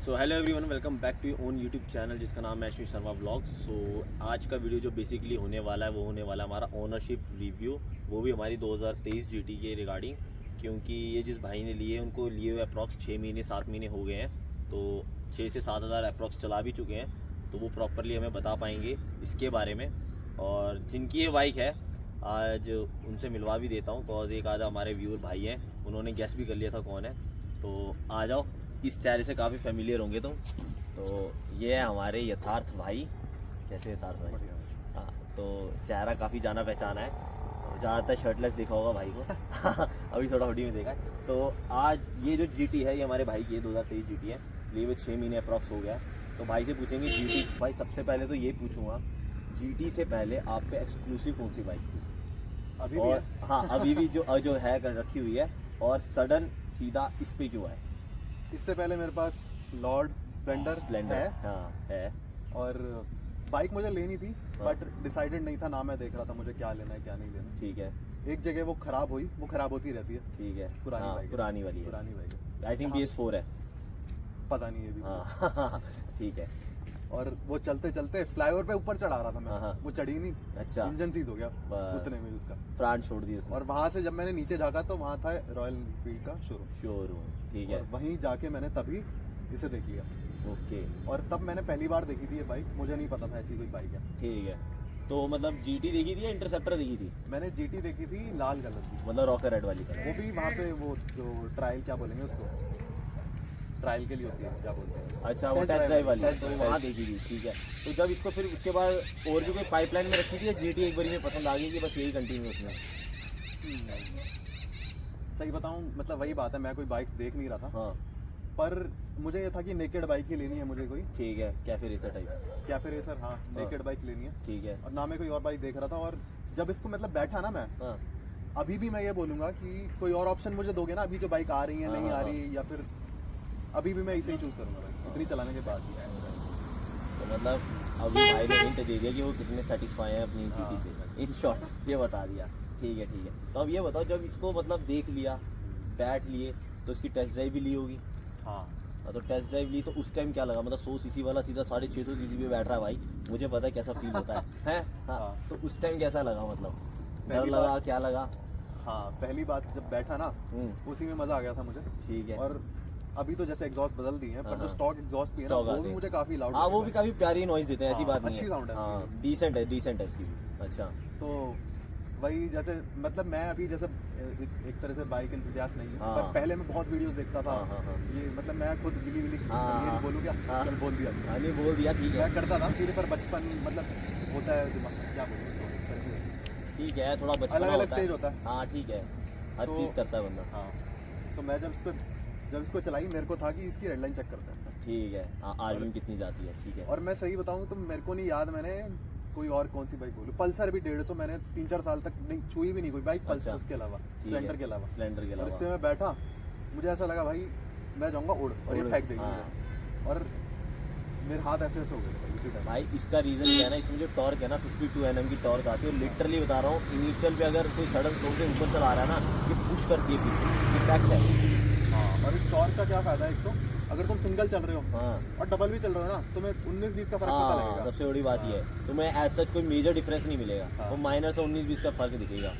So hello everyone, welcome back to own YouTube channel जिसका नाम है अश्विन शर्मा व्लॉग्स। सो आज का वीडियो जो बेसिकली होने वाला है वो होने वाला है हमारा ओनरशिप रिव्यू, वो भी हमारी 2023 जीटी के रिगार्डिंग। क्योंकि ये जिस भाई ने लिए उनको लिए हुए अप्रॉक्स 6 महीने 7 महीने हो गए हैं, तो 6 से 7 हज़ार अप्रॉक्स चला भी चुके हैं, तो वो प्रॉपरली हमें बता पाएंगे इसके बारे में। और जिनकी ये बाइक है आज उनसे मिलवा भी देता हूँ, कॉज एक आधा हमारे व्यूअर भाई हैं, उन्होंने गेस भी कर लिया था कौन है। तो आ जाओ, इस चेहरे से काफ़ी फेमिलियर होंगे तुम। तो ये है हमारे यथार्थ भाई। कैसे यथार्थ भाई? हाँ, तो चेहरा काफ़ी जाना पहचाना है, ज़्यादातर शर्टलेस देखा होगा भाई को अभी थोड़ा हुडी में देखा है। तो आज ये जो जीटी है ये हमारे भाई की 2023 जीटी है, लिए हुए 6 महीने अप्रॉक्स हो गया। तो भाई से पूछेंगे जीटी। भाई सबसे पहले तो ये पूछूंगा, जीटी से पहले आप पे एक्सक्लूसिव कौन सी बाइक थी? अभी और भी है? हाँ, अभी भी जो है कर रखी हुई है, और सडन सीधा इस पे क्यों है? इससे पहले मेरे पास लॉर्ड स्प्लेंडर है। हाँ है। और बाइक मुझे लेनी थी, हाँ। बट डिसाइडेड नहीं था ना, मैं देख रहा था मुझे क्या लेना है क्या नहीं लेना। ठीक है, एक जगह वो खराब हुई, वो खराब होती रहती है। ठीक है। पुरानी हाँ, बाइक है। पुरानी वाली है। पुरानी बाइक है, आई थिंक BS4 है। पता नहीं है भी। हाँ ठीक है। और वो चलते चलते फ्लाईओवर पे ऊपर चढ़ा रहा था हाँ, हाँ। मैं, वो चढ़ी नहीं, अच्छा, इंजन सीज हो गया बस। उतने में उसका। फ्रांट छोड़ दी उसने। और वहां से जब मैंने नीचे झाँका तो वहां था रॉयल एनफील्ड का शोरूम। शोरूम, ठीक है। और वहीं जाके मैंने तभी इसे देख लिया। ओके, और तब मैंने पहली बार देखी थी ये बाइक, मुझे नहीं पता था ऐसी कोई बाइक है। ठीक है। तो मतलब जीटी देखी थी या इंटरसेप्टर देखी थी? मैंने जीटी देखी थी लाल कलर की, मतलब रॉकर रेड वाली कलर। वो भी वहाँ पे वो जो ट्रायल क्या बोलेंगे उसको, ट्रायल के लिए होती है, क्या बोलते हैं। अच्छा, वो Test टेस्ट drive ड्राइव वाली, test तो drive वहाँ वाली। देखी थी, ठीक है। तो जब इसको फिर उसके बाद और भी कोई पाइपलाइन में रखी थी या जीटी एक बारी में पसंद आ गई कि बस यही कंटिन्यू उसमें? सही बताऊँ मतलब वही बात है, मैं कोई बाइक्स देख नहीं रहा था, हाँ, पर मुझे ये था कि नेकेड बाइक ही लेनी है मुझे कोई, ठीक है। Cafe racer type, cafe racer, हाँ नेकेड बाइक लेनी है। ठीक है। और ना मैं कोई और बाइक देख रहा था, और जब इसको मतलब बैठा ना मैं, हाँ अभी भी मैं ये बोलूंगा कि कोई और ऑप्शन मुझे दोगे ना, अभी जो बाइक आ रही है हाँ, नहीं हाँ, आ रही, या फिर अभी भी मैं इसे ही चूज करूंगा भाई, इतनी चलाने के बाद भी। तो मतलब अभी भाई ने हिंट दे दिया कि वो कितने सेटिस्फाई हैं अपनी हाँ। जीटी से, इन शॉर्ट ये बता दिया। ठीक है, ठीक है। तो अब ये बताओ, जब इसको मतलब देख लिया, बैठ लिए, तो इसकी टेस्ट ड्राइव भी ली होगी? हाँ, तो टेस्ट ड्राइव ली तो उस टाइम क्या लगा? मतलब 100 सीसी वाला सीधा 650 सीसी पे बैठ रहा है भाई, मुझे पता है कैसा फील होता है हैं? हाँ, हाँ। तो उस टाइम कैसा लगा? मतलब डर पहली लगा, बार- क्या लगा? हाँ पहली बात जब बैठा ना, उसी में मजा आ गया था मुझे। ठीक है। और अभी तो जैसे एग्जॉस्ट बदल दिए हैं, हाँ, पर जो हाँ। स्टॉक एग्जॉस्ट भी है ना, Stock वो आते भी हैं। मुझे काफी लाउड हाँ, वो भी काफी प्यारी नॉइज देते हैं, ऐसी हाँ, बात नहीं अच्छी sound है हाँ, उनकी। डिसेंट है इसकी भी। अच्छा, तो वही जैसे मतलब मैं अभी जैसे एक तरह से बाइक इंतजाज नहीं हूँ, हाँ। पर पहले मैं बहुत वीडियोस देखता था। हाँ, हाँ, हाँ। ये मतलब मैं खुद गिली विली ये हाँ, नहीं बोलूँ क्या, हाँ। चल बोल दिया। हाँ, नहीं बोल दिया, ठीक है। मैं करता था फिर, पर बचपन मतलब होता है दिमाग, क्या बोलूँ उसको, ठीक है, थोड़ा बचपना अलग-अलग होता स्टेज होता है। हाँ, ठीक है, हर तो- चीज़ करता है बंदा। हाँ, तो मैं जब इसको चलाई, मेरे को था कि इसकी रेड लाइन चेक करते हैं। ठीक है, हाँ, RPM कितनी जाती है, ठीक है। और मैं सही बताऊं तो मेरे को नहीं याद मैंने कोई और कौन सी बाइक बोलूं, पल्सर भी 150 मैंने 3-4 साल तक नहीं छुई भी नहीं कोई बाइक, पल्सर अच्छा। उसके अलावा, ठीक है। स्प्लेंडर के अलावा। स्प्लेंडर के और अलावा इससे मैं बैठा, मुझे ऐसा लगा भाई मैं जाऊंगा उड़, और ये उड़, फेंक देगी हाँ। मुझे। और मेरे हाथ ऐसे ऐसे हो गए थे उसी टाइम। भाई इसका रीज़न क्या है ना, इसमें जो टॉर्क है ना 52 Nm की टॉर्क आती है, और लिटरली बता रहा हूँ, इनिशियल पे अगर कोई सडन फ्लो से ऊपर चला रहा है ना, ये पुश करती है पीछे, ये फैक्ट है। हाँ, और इस टॉर्क का क्या फायदा है, एक तो अगर तुम सिंगल चल रहे हो हाँ और डबल भी चल रहे हो ना, तुम्हें 19-20 का फर्क पता हाँ, लगेगा। सबसे बड़ी बात ये है, तुम्हें एज सच कोई मेजर डिफरेंस नहीं मिलेगा, हाँ। तो माइनर से 19-20 का फर्क दिखेगा।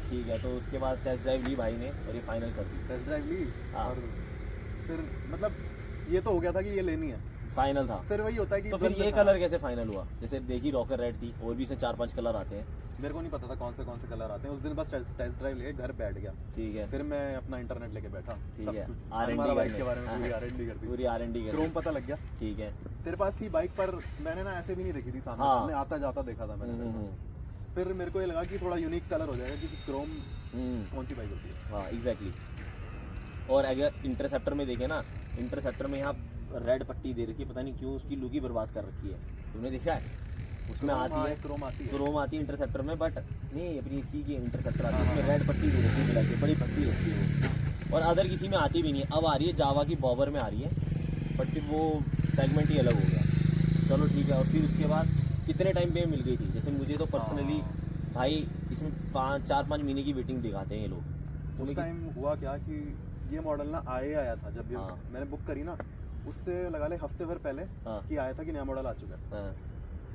ठीक है, तो उसके बाद टेस्ट ड्राइव ली भाई ने और ये फाइनल कर दी। टेस्ट ड्राइव ली, हाँ। और फिर मतलब ये तो हो गया था कि ये लेनी है। फाइनल था। फिर वही होता है कि तो फिर जब ये मैं- कलर कैसे फाइनल हुआ? जैसे देखी रॉकर रेड थी, और भी इसमें 4-5 कलर आते हैं। मेरे को नहीं पता था कौन से कलर आते हैं। उस दिन बस टेस्ट ड्राइव लेके घर बैठ गया, ठीक है, फिर मैं अपना इंटरनेट लेके बैठा, ठीक सब है। कुछ R&D हमारा बाइक करने। के बारे में पूरी हाँ। R&D कर दी, पूरी R&D कर क्रोम दी। पता लग गया। ठीक है। तेरे पास थी बाइक, पर मैंने ना ऐसे भी नहीं देखी थी सामने हाँ। सामने आता जाता देखा था मैंने। फिर मेरे को ये लगा कि थोड़ा यूनिक कलर हो जाएगा, क्योंकि क्रोम कौन सी बाइक होती है। हाँ, एग्जैक्टली। और अगर इंटरसेप्टर में देखें ना, इंटरसेप्टर में यहाँ रेड पट्टी दे रखी है, पता नहीं क्यों, उसकी लुक ही बर्बाद कर रखी है। तुमने देखा है? उसमें आती है क्रोम आती है। क्रोम आती है इंटरसेप्टर में, बट नहीं, अपनी इसी की इंटरसेप्टर आती है, उसमें रेड पट्टी दे रखी है मिला के, बड़ी पट्टी रहती है वो। और अदर किसी में आती भी नहीं है। अब आ रही है जावा की बॉबर में आ रही है, बट फिर वो सेगमेंट ही अलग हो गया। चलो ठीक है। और फिर उसके बाद कितने टाइम पे मिल गई थी? जैसे मुझे तो पर्सनली भाई इसमें 4-5 महीने की वेटिंग दिखाते हैं ये लोग। उस टाइम हुआ क्या कि ये मॉडल ना आया था जब ये हाँ। मैंने बुक करी ना, उससे लगा ले हफ्ते भर पहले हाँ। कि आया था कि नया मॉडल आ चुका है, हाँ,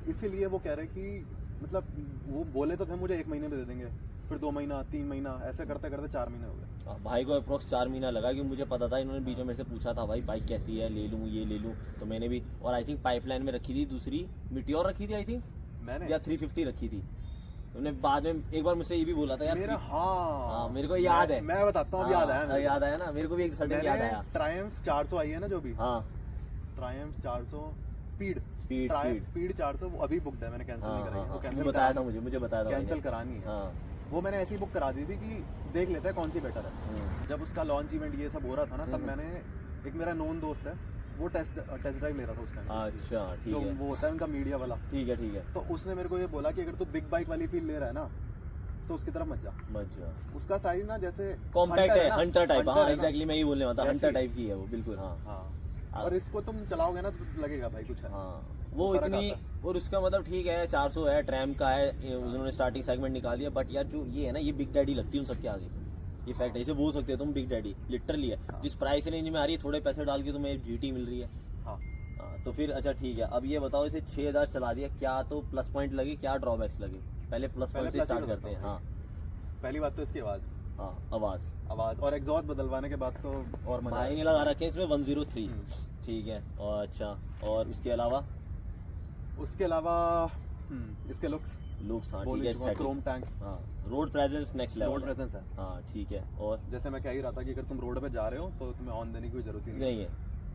इसीलिए वो कह रहे कि मतलब वो बोले तो थे मुझे 1 महीने में दे देंगे, फिर 2 महीना 3 महीना ऐसे करते करते 4 महीने हो गए। भाई को अप्रोक्स 4 महीना लगा, क्योंकि मुझे पता था, इन्होंने बीच में मेरे से पूछा था भाई बाइक कैसी है, ले लूँ ये ले लूँ, तो मैंने भी, और आई थिंक पाइपलाइन में रखी थी दूसरी मीटियोर रखी थी आई थिंक, मैंने या 350 रखी थी। तुमने बाद में एक बार मुझसे ये भी बोला था यार मेरा हाँ मेरे को याद है, मैं बताता हूँ, अब याद आया मेरे को। याद आया ना, मेरे को भी एक सडन याद आया। ट्रायम्फ 400 आई है ना जो भी, हाँ ट्रायम्फ 400 स्पीड स्पीड स्पीड 400 वो अभी बुकड है, मैंने कैंसिल नहीं कराई है, वो कैंसिल बताया था मुझे बताया था कैंसिल करानी है। हाँ वो मैंने ऐसी बुक करा दी थी कि देख लेते हैं कौन सी बेटर है। जब उसका लॉन्च इवेंट ये सब हो रहा था ना, तब मैंने, एक मेरा नोन दोस्त है वो टेस्ट ड्राइव ले रहा था उस टाइम, अच्छा ठीक जो है वो होता है उनका मीडिया वाला, ठीक है तो उसने मेरे को ये बोला कि अगर तू बिग बाइक वाली फील ले रहा है ना तो उसकी तरफ मत जा। मजा, उसका साइज ना जैसे कॉम्पैक्ट है, ना, हंटर टाइप, हाँ है ना। एग्जैक्टली मैं ही बोलने वाला था, वैसी। हंटर टाइप की है वो बिल्कुल। हाँ हाँ, और इसको तुम चलाओगे ना तो लगेगा भाई कुछ है। हाँ वो फर्क इतनी, आता है। और उसका मतलब ठीक है 400 है, ट्रैम का है, उन्होंने स्टार्टिंग सेगमेंट निकाल दिया, बट यार जो ये है ना, ये बिग डैडी लगती है उन सबके आगे, ये फैक्ट है, इसे बोल सकते हो तुम बिग डैडी लिटरली है। हाँ। जिस प्राइस रेंज में आ रही है, थोड़े पैसे डाल के तुम्हें जीटी मिल रही है। हाँ, हाँ, तो फिर अच्छा ठीक है, अब ये बताओ इसे 6000 चला दिया, क्या तो प्लस पॉइंट लगे, क्या ड्रॉबैक्स लगे? पहले प्लस पॉइंट से plus स्टार्ट ही करते हैं। बताता हाँ पहली बात तो इसकी आवाज, हाँ आवाज़ और एग्जॉस्ट बदलवाने के बाद तो और मजा भाई आएगा। ने लगा रखे हैं इसमें 103, ठीक है, और अच्छा, और उसके अलावा उसके अलावा इसके लुक्स लुक्स, हाँ बोल ठीक है, ही चुका, aesthetic, क्रोम टैंक, हाँ road presence next level, road presence है। हाँ ठीक है, और जैसे मैं कह ही रहा था कि अगर तुम रोड पे जा रहे हो तो तुम्हें ऑन देने की कोई जरूरत ही नहीं है,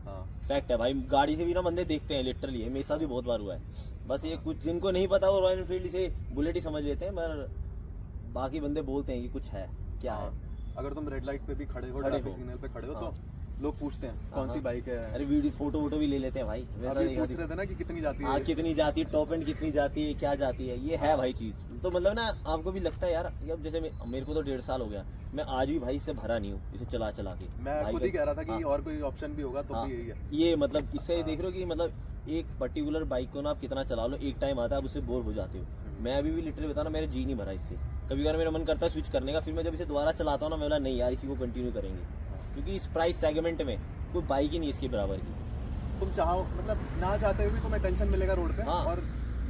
हाँ, फैक्ट है भाई, गाड़ी से भी ना बंदे देखते हैं लिटरली, मेरे साथ भी बहुत बार हुआ है। बस ये कुछ जिनको नहीं पता वो रॉयल एनफील्ड से बुलेट ही समझ लेते हैं, पर बाकी बंदे बोलते हैं कि कुछ है, क्या है। अगर तुम रेड लाइट पे भी खड़े हो, खड़े ट्रैफिक हो। सिग्नल पे खड़े हो, हाँ। तो लोग पूछते हैं कौन सी हाँ। बाइक है। अरे वीडियो फोटो वोटो भी ले लेते हैं भाई, वैसा अभी नहीं पूछ खाती। रहे थे ना कि कितनी जाती हाँ है। कितनी जाती है, टॉप एंड कितनी जाती है, क्या जाती है, ये है भाई चीज़। तो मतलब ना आपको भी लगता है यार, अब जैसे मेरे को तो 1.5 साल हो गया, मैं आज भी भाई इससे भरा नहीं हूँ, इसे चला चला के। मैं भाई खुद ही कह रहा था कि हाँ। और कोई ऑप्शन भी होगा तो हाँ, भी यही है। ये मतलब इससे ये देख रहे हो कि मतलब एक पर्टिकुलर बाइक को ना आप कितना चला लो, एक टाइम आता है आप उससे बोर हो जाते हो। मैं अभी भी लिटरली बता ना, मेरा जी नहीं भरा इससे, कभी कभार मेरा मन करता है स्विच करने का, फिर मैं जब इसे दोबारा चलाता हूँ ना, मैं बोला नहीं यार इसी को कंटिन्यू करेंगे, क्योंकि इस प्राइस सेगमेंट में कोई बाइक ही नहीं इसके बराबर की। तुम चाहो मतलब ना चाहते हुए भी तुम्हें टेंशन मिलेगा रोड पे, हाँ। और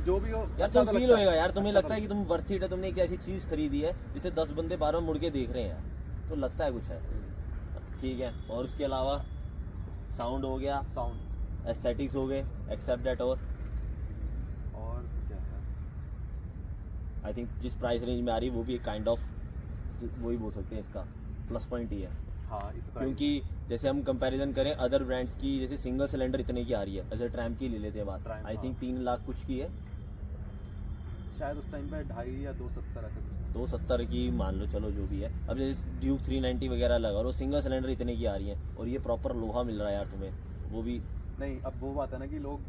जो भी हो यार अच्छा तुम तो फील लगता है। होएगा यार, तुम्हें अच्छा लगता है कि तुम वर्थ इट है, तुमने एक ऐसी चीज़ खरीदी है जिसे 10 बंदे बार बार मुड़ के देख रहे हैं यार, तो लगता है कुछ है, ठीक है। और उसके अलावा साउंड हो गया, साउंड एस्थेटिक्स हो गए, एक्सेप्ट दैट, और क्या है, आई थिंक जिस प्राइस रेंज में आ रही है वो भी एक काइंड ऑफ वही बोल सकते हैं, इसका प्लस पॉइंट ही है। हाँ इस प्राइस क्योंकि जैसे हम कंपैरिजन करें अदर ब्रांड्स की, जैसे सिंगल सिलेंडर इतने की आ रही है, जैसे ट्रैम की ले लेते हैं बात, Triumph, आई थिंक हाँ। 3 लाख कुछ की है, शायद उस टाइम पे 2.5 या 270 ऐसे कुछ। 270 की मान लो, चलो जो भी है। अब जैसे ड्यूक 390 वगैरह लगा और वो सिंगल सिलेंडर इतने की आ रही है, और ये प्रॉपर लोहा मिल रहा है यार तुम्हें, वो भी। नहीं, अब वो बात है ना कि लोग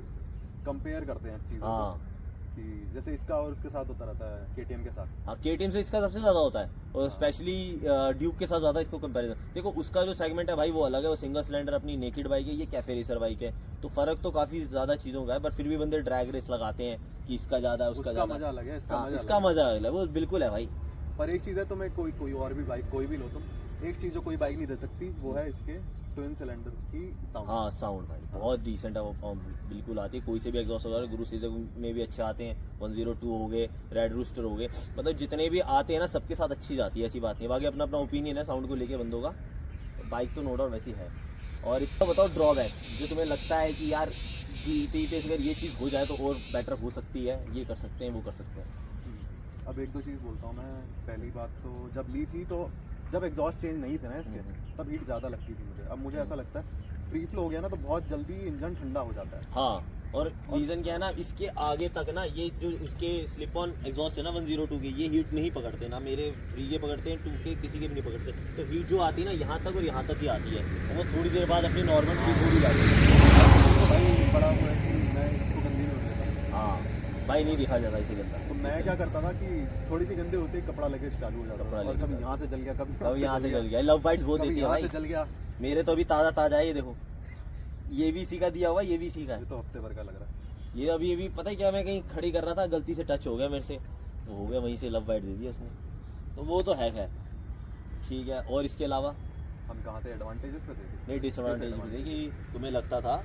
कंपेयर करते हैं चीज़ों हाँ को, कि जैसे इसका और उसके साथ होता रहता है KTM के साथ। हाँ KTM से इसका सबसे ज़्यादा होता है, और स्पेशली ड्यूक के साथ ज़्यादा इसको कंपैरिजन। देखो उसका जो सेगमेंट है भाई वो अलग है, वो सिंगल सिलेंडर अपनी नेकेड बाइक है, ये कैफे रेसर बाइक है, तो फ़र्क तो काफ़ी ज़्यादा चीज़ों का है, पर फिर भी बंदे ड्रैग रेस लगाते हैं कि इसका ज़्यादा है, उसका उसका ज़्यादा। मजा अलग है, इसका हाँ मजा इसका अलग है। मज़ा अलग है, वो बिल्कुल है भाई। पर एक चीज़ है, तुम्हें कोई और भी बाइक कोई भी लो तुम, एक चीज़ जो कोई बाइक नहीं दे सकती वो है इसके ट्विन सिलेंडर की साउंड। हाँ साउंड भाई बहुत डिसेंट है, वो बिल्कुल आती है, कोई से भी एग्जॉस्ट वगैरह गुरु सीजन में भी अच्छे आते हैं, 102 हो गए, रेड रूस्टर हो गए, मतलब जितने भी आते हैं ना सबके साथ अच्छी जाती है, ऐसी बात नहीं। बाकी अपना अपना ओपिनियन है साउंड को लेके बंदों का, बाइक तो नो डाउट वैसी है। और इसका बताओ ड्रॉबैक, जो तुम्हें लगता है कि यार GT पे अगर ये चीज़ हो जाए तो और बेटर हो सकती है, ये कर सकते हैं, वो कर सकते हैं। अब एक दो चीज़ बोलता हूँ मैं। पहली बात तो जब ली थी तो जब एग्जॉस्ट चेंज नहीं थे ना इसके, तब हीट ज़्यादा लगती थी मुझे। अब मुझे ऐसा लगता है फ्री फ्लो हो गया ना तो बहुत जल्दी इंजन ठंडा हो जाता है। हाँ, और रीज़न क्या है ना, इसके आगे तक ना ये जो इसके स्लिप ऑन एग्जॉस्ट है ना 102 के, ये हीट नहीं पकड़ते ना, मेरे 3 के पकड़ते हैं, 2 के किसी के भी नहीं पकड़ते, तो हीट जो आती है ना यहाँ तक और यहाँ तक ही आती है, और वो थोड़ी देर बाद अपनी नॉर्मल स्पीड हो भी जाती है। तो भाई बड़ा हुआ है कि मैं इसको गंदी नहीं होने देता। हाँ भाई नहीं दिखा जाता इसे गंदा, तो मैं क्या करता था कि थोड़ी सी गंदी होती कपड़ा लगे चालू हो जाता कपड़ा था, और लेके कभी चालू। यहाँ से जल गया, कभी कभी यहाँ से जल गया। लव बाइट्स बहुत कभी देती है यहाँ भाई, से जल गया। मेरे तो अभी ताज़ा ताज़ा है, ये देखो ये भी इसी का दिया हुआ, ये भी इसी का ये है। तो हफ्ते भर का लग रहा है। ये अभी पता है क्या, मैं कहीं खड़ी कर रहा था, गलती से टच हो गया मेरे से, वो हो गया, वहीं से लव बाइट दे दिया उसने, तो वो तो है खैर, ठीक है। और इसके अलावा हम कहाँ थे, एडवांटेजेस पे थे? नहीं, डिसएडवांटेज भी थे कि तुम्हें लगता था, हाँ।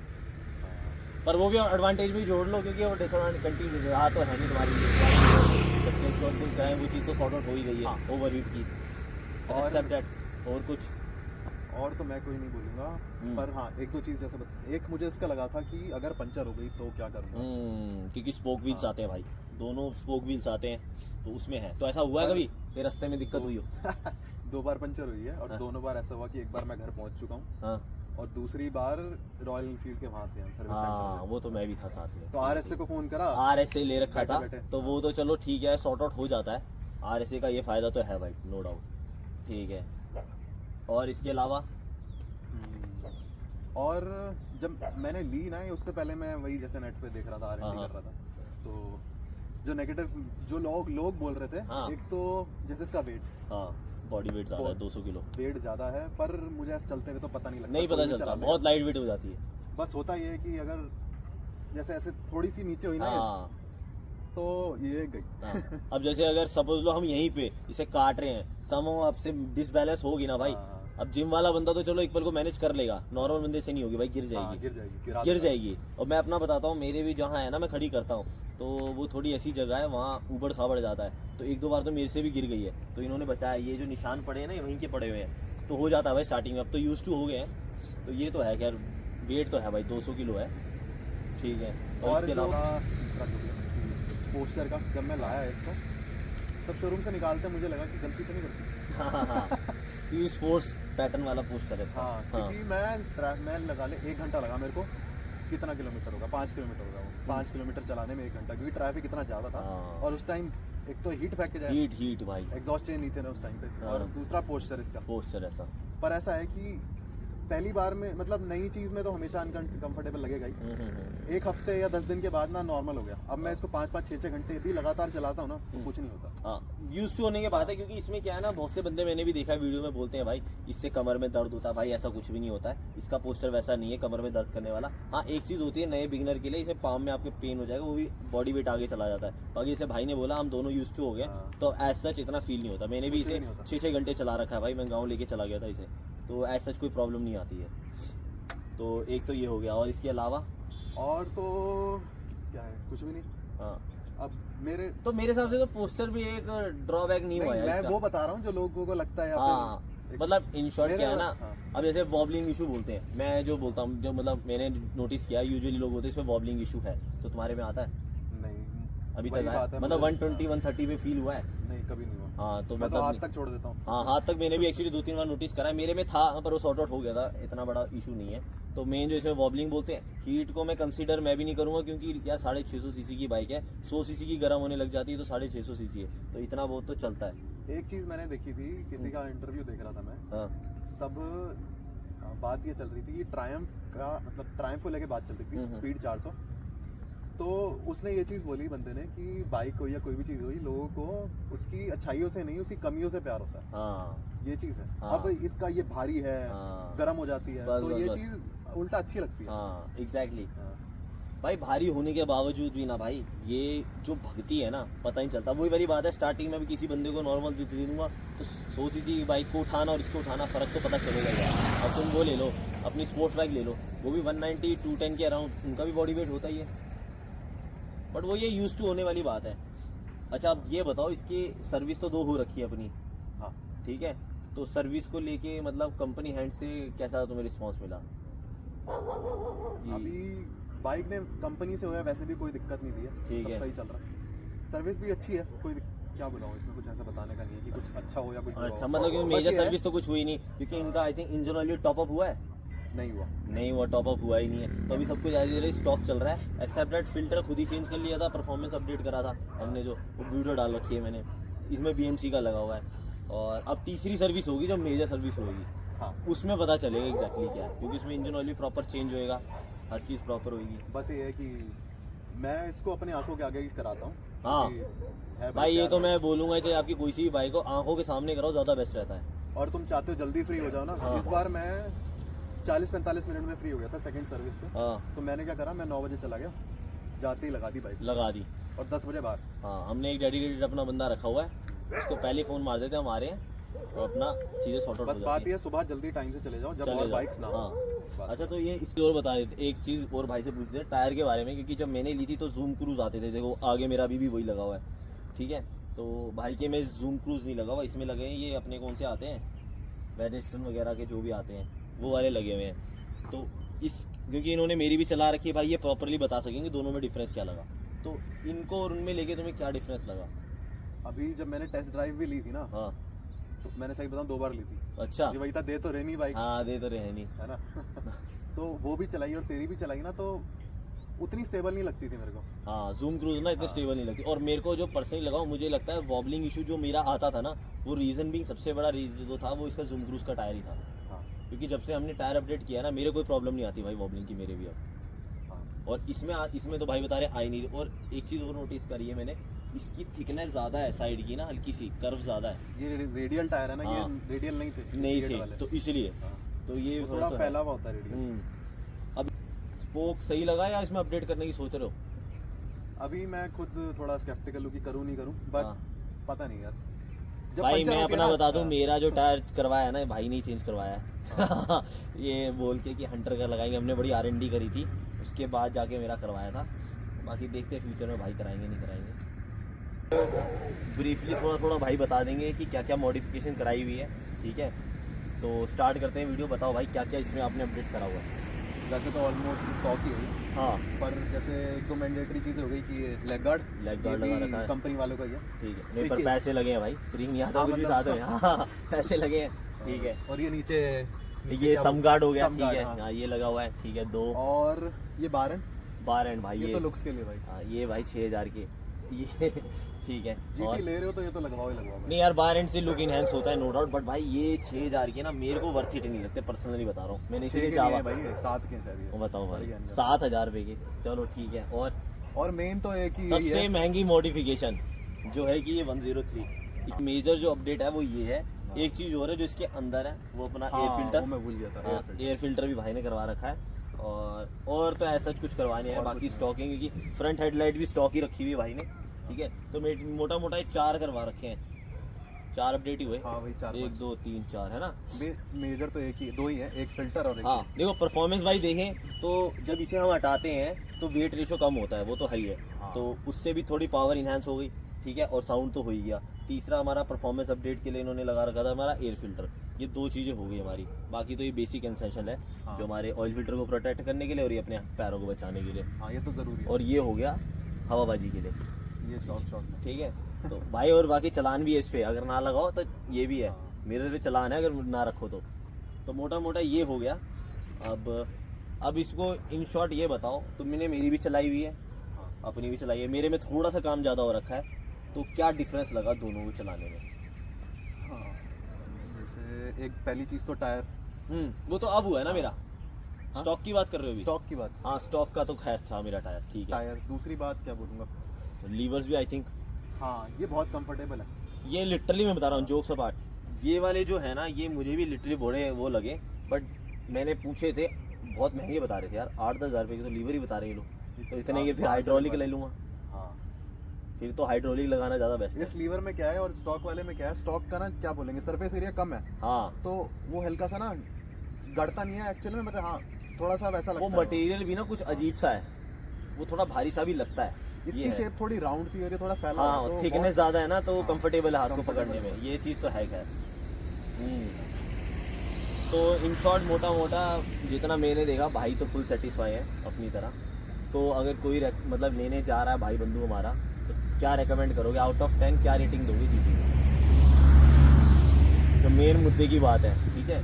पर वो भी एडवांटेज भी जोड़ लो क्योंकि वो डिसएडवांटेज कंटिन्यू रहा तो है नहीं तुम्हारी। जब चेक लॉन्चिंग कराएं वो चीज़ तो सॉर्ट आउट हो ही गई है, ओवर हीट की। और- एक्सेप्ट दैट। और कुछ और तो मैं कोई नहीं बोलूँगा, पर हाँ एक दो चीज़ जैसे एक मुझे इसका लगा था कि अगर पंचर हो गई तो क्या करूँगा। क्योंकि स्पोक व्हील्स हाँ। आते हैं भाई, दोनों स्पोक व्हील्स आते हैं, तो उसमें है। तो ऐसा हुआ है पर- कभी कि रास्ते में दिक्कत हुई हो? 2 बार पंचर हुई है, और हाँ। दोनों बार ऐसा हुआ कि एक बार मैं घर पहुंच चुका हूँ, हाँ और दूसरी बार रॉयल एनफील्ड के वहाँ थे हम सर्विस हाँ, सेंटर वो तो मैं भी था साथ में। में। तो RSA को फ़ोन करा, RSA ले रखा था, बैठे-बैठे। तो वो तो चलो ठीक है, सॉर्ट आउट हो जाता है। RSA का ये फ़ायदा तो है भाई, नो डाउट, ठीक है। और इसके अलावा और जब मैंने ली ना, उससे पहले मैं वही जैसे नेट पे देख रहा था, हाँ, R&D हाँ। कर रहा था, तो जो नेगेटिव जो लोग बोल रहे थे, हाँ। एक तो जैसे इसका वेट हाँ, बॉडी वेट ज़्यादा है, 200 किलो। वेट ज़्यादा है, पर मुझे ऐसे चलते हुए तो पता नहीं लगता, नहीं पता कोई भी चलता, चला लेगा। बहुत लाइट वेट हो जाती है। बस होता ये है कि अगर जैसे ऐसे थोड़ी सी नीचे हुई ना, हाँ तो ये गई। हाँ। अब जैसे अगर सपोज लो हम यहीं पे इसे काट रहे हैं, समो आपसे डिसबैलेंस होगी ना भाई। हाँ। अब जिम वाला बंदा तो चलो एक पल को मैनेज कर लेगा, नॉर्मल बंदे से नहीं होगी भाई, गिर हाँ, जाएगी। गिर जाएगी, गिर जाएगी। और मैं अपना बताता हूँ, मेरे भी जहाँ है ना, मैं खड़ी करता हूँ, तो वो थोड़ी ऐसी जगह है, वहाँ ऊबड़ खाबड़ जाता है, तो एक दो बार तो मेरे से भी गिर गई है, तो इन्होंने बचाया। ये जो निशान पड़े हैं ना, ये वहीं के पड़े हुए हैं, तो हो जाता है भाई स्टार्टिंग में। अब तो यूज टू हो गए हैं, तो ये तो है खैर, वेट तो है भाई 200 किलो है, ठीक है। और और इसके जो अलावा पोस्चर का, जब मैं लाया इसको, तब शोरूम से निकालते मुझे लगा कि गलती तो नहीं करती। हाँ हाँ हाँ, ये स्पोर्ट्स पैटर्न वाला पोस्टर है इसका। हाँ, क्योंकि मैं लगा ले 1 घंटा लगा मेरे को, कितना किलोमीटर होगा, 5 किलोमीटर होगा वो, 5 किलोमीटर चलाने में 1 घंटा, क्योंकि ट्रैफिक इतना ज़्यादा था, हाँ। और उस टाइम एक तो हीट पैकेज है, हीट भाई, एग्जॉस्ट चेन नहीं थे ना उस टाइम पे, और हाँ। दूसरा पोस्चर इसका। पोस्टर ऐसा। पर ऐसा है कि पहली बार में, मतलब नई चीज़ में तो हमेशा अनकंफर्टेबल लगेगा ही। 1 हफ्ते या 10 दिन के बाद ना नॉर्मल हो गया। अब मैं इसको 5-5, 6-6 घंटे भी लगातार चलाता हूँ ना, तो कुछ नहीं होता। हाँ, यूज टू होने के बाद है, क्योंकि इसमें क्या है ना, बहुत से बंदे मैंने भी देखा है वीडियो में बोलते हैं भाई इससे कमर में दर्द होता है। भाई ऐसा कुछ भी नहीं होता है, इसका पोस्टर वैसा नहीं है कमर में दर्द करने वाला। हाँ, एक चीज़ होती है नए बिगिनर के लिए, इसमें पाम में आपके पेन हो जाएगा, वो भी बॉडी वेट आगे चला जाता है। बाकी जैसे भाई ने बोला, हम दोनों यूज टू हो गए, हाँ। तो एज सच इतना फील नहीं होता। मैंने भी कुछ भी इसे नहीं होता। 6-6 घंटे चला रखा है भाई, मैं गाँव लेके चला गया था इसे, तो एज सच कोई प्रॉब्लम नहीं आती है। तो एक तो ये हो गया, और इसके अलावा और तो क्या है, कुछ भी नहीं। हाँ, अब मेरे तो मेरे हिसाब से तो पोस्टर भी एक ड्रॉबैक नहीं हुआ नहीं, है मैं इसका। वो बता रहा हूँ जो लोगों को लगता है, या हाँ, फिर एक- मतलब इन शॉर्ट मेरे- क्या है ना, हाँ। अब जैसे वॉबलिंग इशू बोलते हैं, मैं जो बोलता हूँ, जो मतलब मैंने नोटिस किया, यूजुअली लोग बोलते हैं इसमें वॉबलिंग इशू है, तो तुम्हारे में आता है नहीं, अभी वही तक बात आया? है, मतलब मुझे- 120 130 पे फील हुआ है? नहीं, कभी नहीं हुआ। हाँ, तो मैं तो मतलब हाथ नहीं। तक छोड़ देता हूँ। हाँ, हाथ तक मैंने भी एक्चुअली 2-3 बार नोटिस करा है, मेरे में था, पर वो सॉर्ट आउट हो गया था, इतना बड़ा इशू नहीं है। तो मेन जो इसमें वॉबलिंग बोलते हैं, हीट को मैं कंसीडर मैं भी नहीं करूँगा, क्योंकि यार 650 सीसी की बाइक है, 100 सीसी की गर्म होने लग जाती है, तो 650 सीसी है, तो इतना बहुत तो चलता है। एक चीज़ मैंने देखी थी, किसी का इंटरव्यू देख रहा था मैं, हाँ तब बात ये चल रही थी कि ट्रायम्फ का, मतलब ट्रायम्फ को लेके बात चल रही थी, स्पीड 400। तो उसने ये चीज़ बोली बंदे ने कि बाइक हो या कोई भी चीज़ हुई, लोगों को उसकी अच्छाइयों से नहीं, उसकी कमियों से प्यार होता है। हाँ ये चीज़ है। हाँ। अब इसका ये भारी है, हाँ। गर्म हो जाती है, बस, तो बस, ये बस। चीज़ उल्टा अच्छी लगती है। हाँ, एग्जैक्टली। हाँ। भाई भारी होने के बावजूद भी ना भाई, ये जो भगती है ना, पता नहीं चलता। वही वाली बात है, स्टार्टिंग में भी किसी बंदे को नॉर्मल दे दूंगा, तो 100 सीसी की बाइक को उठाना और इसको उठाना, फ़र्क तो पता चलेगा यार। अब तुम वो ले लो, अपनी स्पोर्ट्स बाइक ले लो, वो भी 190 210 के अराउंड, उनका भी बॉडी वेट होता ही है, बट वो ये यूज टू होने वाली बात है। अच्छा, अब ये बताओ, इसकी सर्विस तो 2 हो रखी है अपनी, हाँ। ठीक है, तो सर्विस को लेके मतलब कंपनी हैंड से कैसा तुम्हें रिस्पॉन्स मिला? कि- अभी बाइक ने कंपनी से हुआ, वैसे भी कोई दिक्कत नहीं दी है, ठीक सब है। सही चल रहा है, सर्विस भी अच्छी है, कोई क्या बताऊँ, इसमें कुछ ऐसा बताने का नहीं है कि कुछ अच्छा हो या कुछ बुरा अच्छा, हो। मतलब कि बस मेजर ये है, सर्विस तो कुछ हुई नहीं, क्योंकि इनका I think engine oil top up हुआ है? नहीं हुआ। नहीं हुआ, टॉपअप हुआ ही नहीं है, तो अभी सब कुछ एज यूजुअल स्टॉक चल रहा है, एक्सेप्ट दैट फिल्टर खुद ही चेंज कर लिया था, परफॉर्मेंस अपडेट करा था हमने, जो वो वीडियो डाल रखी है मैंने, इसमें BMC का लगा हुआ है। और अब तीसरी सर्विस होगी, जो मेजर सर्विस होगी, हाँ, उसमें पता चलेगा एग्जैक्टली क्या है, क्योंकि इसमें इंजन ऑयल भी प्रॉपर चेंज होएगा, हर चीज़ प्रॉपर होगी। बस ये है कि मैं इसको अपनी आंखों के आगे ही कराता हूँ। हाँ। क्योंकि है भाई ये प्यार तो में। मैं बोलूँगा, चाहे आपकी कोई सी भी बाइक हो, आंखों के सामने कराओ, ज़्यादा बेस्ट रहता है। और तुम चाहते हो जल्दी फ्री हो जाओ ना, हाँ। इस बार मैं 40-45 मिनट में फ्री हो गया था सेकंड सर्विस से। हाँ, तो मैंने क्या करा, मैं 9 बजे चला गया, जाते ही लगा दी बाइक, लगा दी। और 10 बजे बाहर। हाँ, हमने एक डेडिकेटेड अपना बंदा रखा हुआ है, उसको पहले फ़ोन मार देते हैं, हम आ रहे हैं, तो अपना चीज़ें सॉर्ट आउट हो बस जाती बात हैं। ये है, सुबह जल्दी टाइम से चले जाओ जब चले और जाओ। बाइक्स ना हो। हाँ। बात। अच्छा, तो ये इसकी और बता देते, एक चीज़ और भाई से पूछते हैं टायर के बारे में, क्योंकि जब मैंने ली थी तो जूम क्रूज आते थे, देखो आगे मेरा अभी भी वही लगा हुआ है, ठीक है। तो भाई के में जूम क्रूज नहीं लगा हुआ, इसमें लगे हैं ये अपने कौन से आते हैं, वेनिस्टन वगैरह के जो भी आते हैं वो वाले लगे हुए हैं। तो इस क्योंकि इन्होंने मेरी भी चला रखी है भाई, ये प्रॉपरली बता सकेंगे दोनों में डिफरेंस क्या लगा। तो इनको और उनमें लेके तुम्हें क्या डिफरेंस लगा? अभी जब मैंने टेस्ट ड्राइव भी ली थी ना, हाँ। तो मैंने सही बताऊं 2 बार ली थी। अच्छा। ये वही था, दे तो रही नहीं बाइक, हाँ, दे तो रहे नहीं। है ना। तो वो भी चलाई और तेरी भी चलाई ना, तो उतनी स्टेबल नहीं लगती थी मेरे को। हाँ, जूम क्रूज ना इतने हाँ। स्टेबल नहीं लगती। और मेरे को जो पर्सनली लगा, मुझे लगता है वॉबलिंग इशू जो मेरा आता था ना, वो रीज़न भी सबसे बड़ा रीज़न जो था वो इसका जूम क्रूज का टायर ही था। हाँ क्योंकि जब से हमने टायर अपडेट किया ना, मेरे कोई प्रॉब्लम नहीं आती भाई वॉबलिंग की, मेरे भी अब। हाँ। और इसमें तो भाई बता रहे आई नहीं। और एक चीज़ और नोटिस करी है मैंने, इसकी थिकनेस ज़्यादा है साइड की ना, हल्की सी कर्व ज़्यादा है। ये रेडियल टायर है ना, हाँ। ये रेडियल नहीं थे, नहीं CAT थे वाले। तो इसलिए। हाँ। तो ये वो फर्क थोड़ा तो है। फैला हुआ होता है रेडियल। अब स्पोक सही लगा या इसमें अपडेट करने की सोच रहे हो? अभी मैं खुद थोड़ा स्केप्टिकल हूँ कि करूँ नहीं करूँ, बट हाँ। पता नहीं यार। जब भाई पंचर मैं होती है अपना ना- बता दूं, हाँ। मेरा जो टायर करवाया ना भाई नहीं चेंज करवाया है। ये बोल के कि हंटर का लगाएंगे, हमने बड़ी R&D करी थी, उसके बाद जाके मेरा करवाया था। बाकी देखते हैं फ्यूचर में भाई कराएंगे नहीं कराएंगे। तो ब्रीफली थोड़ा भाई बता देंगे कि क्या क्या मॉडिफिकेशन कराई हुई है, ठीक है। तो स्टार्ट करते हैं वीडियो। बताओ भाई क्या क्या इसमें आपने अपडेट करा हुआ है? वैसे तो ऑलमोस्ट स्टॉक ही हुई, हाँ, पर जैसे 1-2 मैंडेटरी चीज़ें हो गई कि लेग गार्ड लगा रखा है, कंपनी वालों का ही है। ठीक है। नहीं पर देखिए। पैसे लगे हैं भाई, फ्री नहीं आता हाँ, कुछ भी मतलब- साथ में। हाँ, पैसे लगे हैं, ठीक है। और ये नीचे ये सम गार्ड हो गया, सम ठीक गार्ड, है। हाँ। हाँ, ये लगा हुआ है, ठीक है। 2 और ये बार एंड भाई ये तो लुक्स के लिए भाई। हाँ, ये भाई 6000 के ये ठीक है। और GT ले रहे हो तो ये तो लगवाओ ही लगवाओ भाई। नहीं यार, बार एंड से लुक इनहेंस होता है नो डाउट, बट भाई ये 6000 के ना मेरे को वर्थ इट नहीं लगते, पर्सनली बता रहा हूँ। मैंने 6 इसीलिए के नहीं जावा है भाई, 7 के हैं शायद ये। वो बताओ भाई, बढ़िया नहीं है। 7000 रुपए के, चलो ठीक है। और मेन तो एक ही यही सबसे है। महंगी मॉडिफिकेशन जो है कि ये 103 एक मेजर जो अपडेट है वो ये है। एक चीज और है जो इसके अंदर है, वो अपना एयर हाँ, फिल्टर। वो मैं भूल गया था, एयर एयर फिल्टर भी भाई ने करवा रखा है। और तो ऐसा कुछ करवाने हैं, और बाकी कुछ स्टॉकिंग, क्योंकि फ्रंट हेडलाइट भी स्टॉक ही रखी हुई है भाई ने, ठीक है। तो मोटा मोटा ये 4 करवा रखे हैं, 4 अपडेट ही हुए। हाँ भाई 4-5 1 2 3 4 है ना। मेजर तो एक ही 2 ही है, एक फिल्टर और एक हाँ देखो, परफॉर्मेंस भाई देखें तो जब इसे हम हटाते हैं तो वेट रेशो कम होता है, वो तो है ही है। हाँ। तो उससे भी थोड़ी पावर इन्हांस हो गई, ठीक है। और साउंड तो हो ही गया। तीसरा हमारा परफॉर्मेंस अपडेट के लिए इन्होंने लगा रखा था हमारा एयर फिल्टर। ये 2 चीज़ें हो गई हमारी। बाकी तो ये बेसिक एसेंशियल है, हाँ। जो हमारे ऑयल फिल्टर को प्रोटेक्ट करने के लिए और ये अपने पैरों को बचाने के लिए। हाँ, ये तो जरूरी है। और ये हो गया हवाबाजी के लिए, ये शॉर्ट में। ठीक है। तो भाई और बाकी चलान भी है इस पे, अगर ना लगाओ तो ये भी है, हाँ। मिरर पे चलान है अगर ना रखो तो मोटा मोटा ये हो गया। अब इसको इन शॉर्ट ये बताओ, तुमने मेरी भी चलाई हुई है, हाँ। अपनी भी चलाई है, मेरे में थोड़ा सा काम ज़्यादा हो रखा है, तो क्या डिफरेंस लगा दोनों को चलाने में? हाँ, जैसे एक पहली चीज़ तो टायर, वो तो अब हुआ है ना मेरा। हाँ? स्टॉक की बात कर रहे हो अभी? स्टॉक की बात। हाँ, स्टॉक का तो खैर था मेरा टायर, ठीक है। टायर, दूसरी बात क्या बोलूँगा, लीवर्स भी आई थिंक, हाँ ये बहुत कंफर्टेबल है। ये लिटरली मैं बता रहा हूँ जोक्स अपार्ट, ये वाले जो है ना, ये मुझे भी लिटरली बड़े वो लगे, बट मैंने पूछे थे बहुत महंगे बता रहे थे यार, 8-10 हज़ार रुपये के तो लीवर ही बता रहे हैं लोग। तो इतने के फिर हाइड्रोलिक ले लूँगा, हाँ, फिर तो हाइड्रोलिक लगाना ज़्यादा बेस्ट है। इस लीवर में क्या है और स्टॉक वाले में क्या है, स्टॉक का ना क्या बोलेंगे, सरफेस एरिया कम है, हाँ, तो वो हल्का सा ना गड़ता नहीं है एक्चुअली में, मतलब हाँ थोड़ा सा वैसा लगता वो है। मटेरियल भी ना कुछ अजीब सा है, वो थोड़ा भारी सा भी लगता है। ये इसकी है। शेप थोड़ी राउंड सी हो रही है, थोड़ा फैला हुआ है, हाँ, तो थिकनेस बहुत- ज़्यादा है ना, तो हाँ, कंफर्टेबल है हाथ को comfortable पकड़ने में, है। ये चीज़ तो है खैर। तो इन शॉर्ट मोटा मोटा जितना मैंने देखा, भाई तो फुल सेटिस्फाई है अपनी तरह। तो अगर कोई मतलब लेने जा रहा है भाई बंधु हमारा, तो क्या रेकमेंड करोगे? आउट ऑफ 10 क्या रेटिंग दोगे जीटी को? तो मेन मुद्दे की बात है, ठीक है।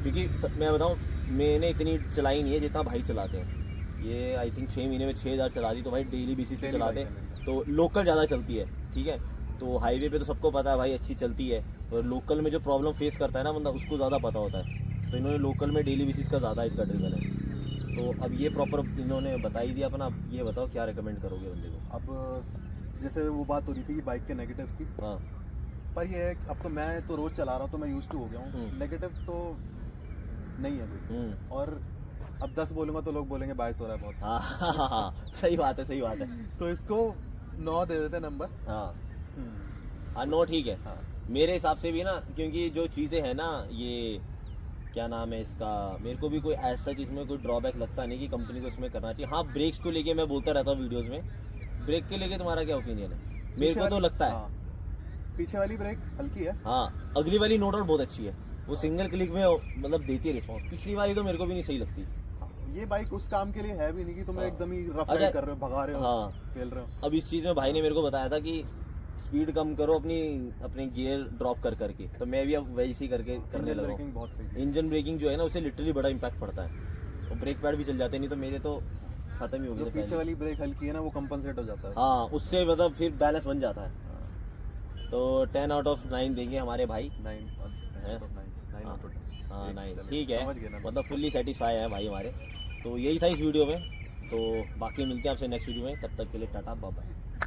क्योंकि मैं बताऊँ, मैंने इतनी चलाई नहीं है जितना भाई चलाते हैं। ये आई थिंक 6 महीने में 6000 चला दी, तो भाई डेली बेसिस पे Daily चलाते bike है हैं, मेरी। तो लोकल ज़्यादा चलती है, ठीक है। तो हाईवे पे तो सबको पता है भाई अच्छी चलती है, और लोकल में जो प्रॉब्लम फेस करता है ना बंदा, उसको ज़्यादा पता होता है। तो इन्होंने लोकल में डेली बेसिस का ज़्यादा इसका ड्रिवल है। तो अब ये प्रॉपर इन्होंने बता ही दिया अपना। अब ये बताओ क्या रिकमेंड करोगे बंदे को? अब जैसे वो बात हो रही थी बाइक के नेगेटिव्स की, हाँ, पर ये है कि अब तो मैं तो रोज चला रहा हूँ, तो मैं यूज टू हो गया हूँ, नेगेटिव तो नहीं है कोई। और अब 10 बोलूँगा तो लोग बोलेंगे 22 हो रहा है बहुत, हाँ, हाँ, हाँ, सही बात है, सही बात है। तो इसको 9 दे देते नंबर। हाँ, हाँ, 9 ठीक है। हाँ, मेरे हिसाब से भी ना, क्योंकि जो चीज़ें हैं ना, ये क्या नाम है इसका, मेरे को भी कोई ऐसा इसमें कोई ड्रॉबैक लगता नहीं कि कंपनी को इसमें करना चाहिए। हाँ, ब्रेक्स को लेके मैं बोलता रहता हूँ वीडियोस में, ब्रेक के लेके तुम्हारा क्या ओपिनियन है? मेरे को तो लगता है, हाँ, पीछे वाली ब्रेक हल्की है। हाँ, अगली वाली नो डाउट बहुत अच्छी है, वो सिंगल क्लिक में मतलब देती है रिस्पॉन्स। पिछली वाली तो मेरे को भी नहीं सही लगती। ये बाइक उस काम के लिए है भी नहीं कि तुम्हें हाँ। एकदम ही रफ अच्छा, राइड कर रहे हो, भगा रहे हो, हाँ, खेल रहे हो। अब इस चीज़ में भाई ने मेरे को बताया था कि स्पीड कम करो अपने गियर ड्रॉप कर करके, तो मैं भी अब वैसे ही करके करने इंजन लगा हूँ। ब्रेकिंग बहुत सही है। इंजन ब्रेकिंग जो है ना, उससे लिटरली बड़ा इम्पैक्ट पड़ता है, और ब्रेक पैड भी चल जाते हैं, नहीं तो मेरे तो खत्म ही हो जो गए थे पीछे पहले। वाली ब्रेक हल्की है ना, वो कंपनसेट हो जाता है। हाँ, उससे मतलब फिर बैलेंस बन जाता है। तो 10 आउट ऑफ 9 देंगे हमारे भाई। 9 हैं? Out of 10। हाँ 9, चलिए, ठीक है, समझ गए ना। मतलब फुल्ली सेटिस्फाई है भाई हमारे। तो यही था इस वीडियो में, तो बाकी मिलते हैं आपसे नेक्स्ट वीडियो में, तब तक के लिए टाटा बाय बाय।